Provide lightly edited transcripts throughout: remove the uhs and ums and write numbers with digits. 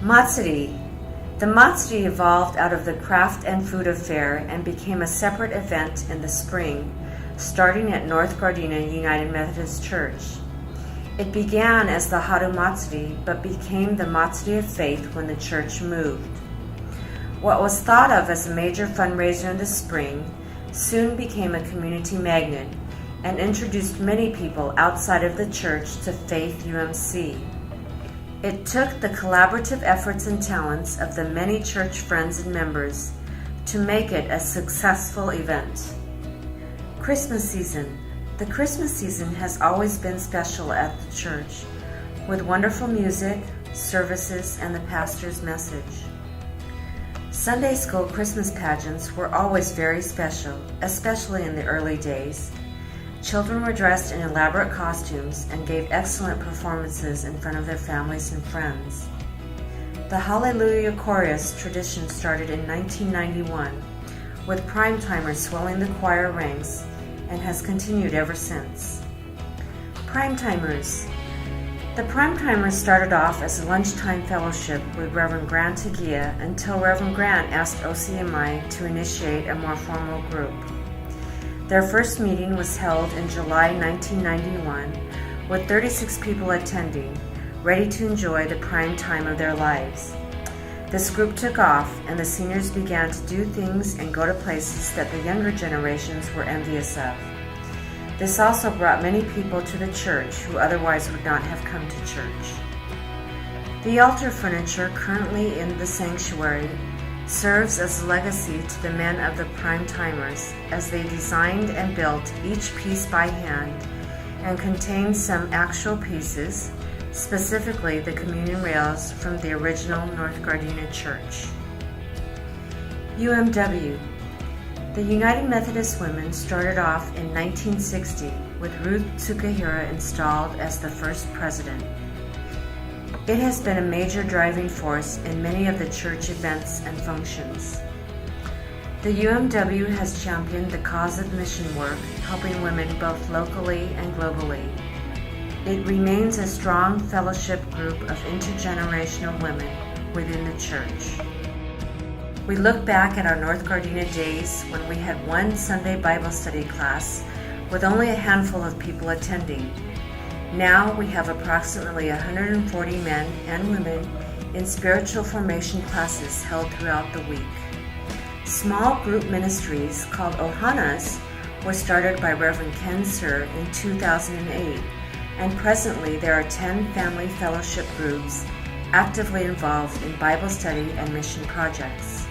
Matsuri. The Matsuri evolved out of the craft and food affair and became a separate event in the spring, starting at North Gardena United Methodist Church. It began as the Haru Matsuri, but became the Matsuri of Faith when the church moved. What was thought of as a major fundraiser in the spring soon became a community magnet and introduced many people outside of the church to Faith UMC. It took the collaborative efforts and talents of the many church friends and members to make it a successful event. Christmas season. The Christmas season has always been special at the church, with wonderful music, services, and the pastor's message. Sunday school Christmas pageants were always very special, especially in the early days. Children were dressed in elaborate costumes and gave excellent performances in front of their families and friends. The Hallelujah Chorus tradition started in 1991, with prime-timers swelling the choir ranks, and has continued ever since. Prime-timers. The prime-timers started off as a lunchtime fellowship with Reverend Grant Tagia until Reverend Grant asked OCMI to initiate a more formal group. Their first meeting was held in July 1991, with 36 people attending, ready to enjoy the prime time of their lives. This group took off, and the seniors began to do things and go to places that the younger generations were envious of. This also brought many people to the church who otherwise would not have come to church. The altar furniture currently in the sanctuary serves as a legacy to the men of the prime timers, as they designed and built each piece by hand and contains some actual pieces, specifically the communion rails from the original North Gardena Church. UMW. The United Methodist Women started off in 1960 with Ruth Tsukahira installed as the first president. It has been a major driving force in many of the church events and functions. The UMW has championed the cause of mission work, helping women both locally and globally. It remains a strong fellowship group of intergenerational women within the church. We look back at our North Gardena days when we had one Sunday Bible study class with only a handful of people attending. Now we have approximately 140 men and women in spiritual formation classes held throughout the week. Small group ministries called Ohanas were started by Reverend Ken Sir in 2008, and presently there are 10 family fellowship groups actively involved in Bible study and mission projects.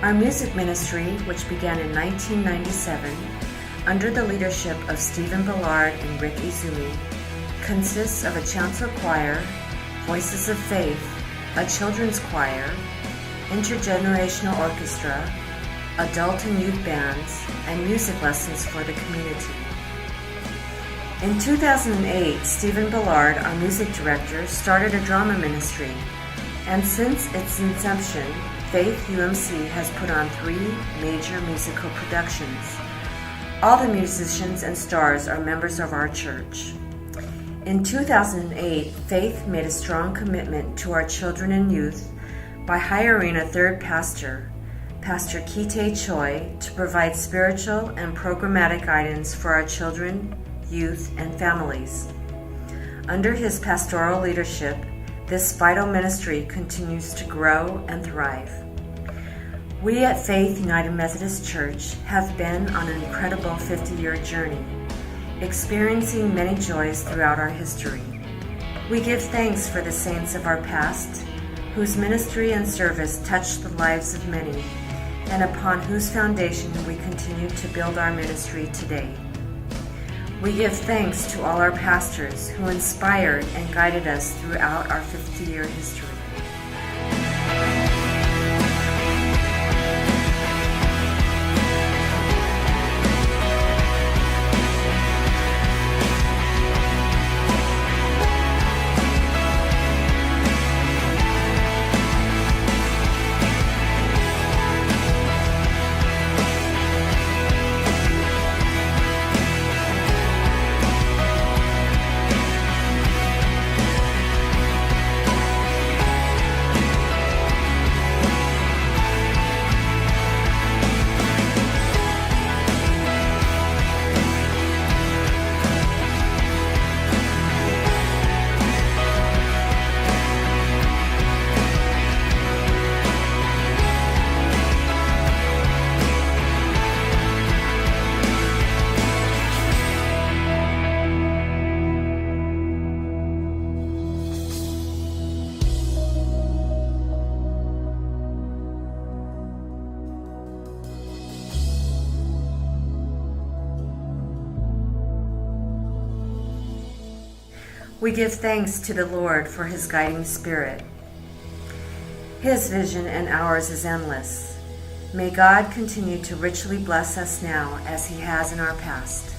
Our music ministry, which began in 1997, under the leadership of Stephen Ballard and Rick Izumi, consists of a chancel choir, Voices of Faith, a children's choir, intergenerational orchestra, adult and youth bands, and music lessons for the community. In 2008, Stephen Ballard, our music director, started a drama ministry, and since its inception, Faith UMC has put on 3 major musical productions. All the musicians and stars are members of our church. In 2008, Faith made a strong commitment to our children and youth by hiring a third pastor, Pastor Kite Choi, to provide spiritual and programmatic guidance for our children, youth, and families. Under his pastoral leadership, this vital ministry continues to grow and thrive. We at Faith United Methodist Church have been on an incredible 50-year journey, experiencing many joys throughout our history. We give thanks for the saints of our past, whose ministry and service touched the lives of many, and upon whose foundation we continue to build our ministry today. We give thanks to all our pastors who inspired and guided us throughout our 50-year history. We give thanks to the Lord for his guiding spirit. His vision and ours is endless. May God continue to richly bless us now as he has in our past.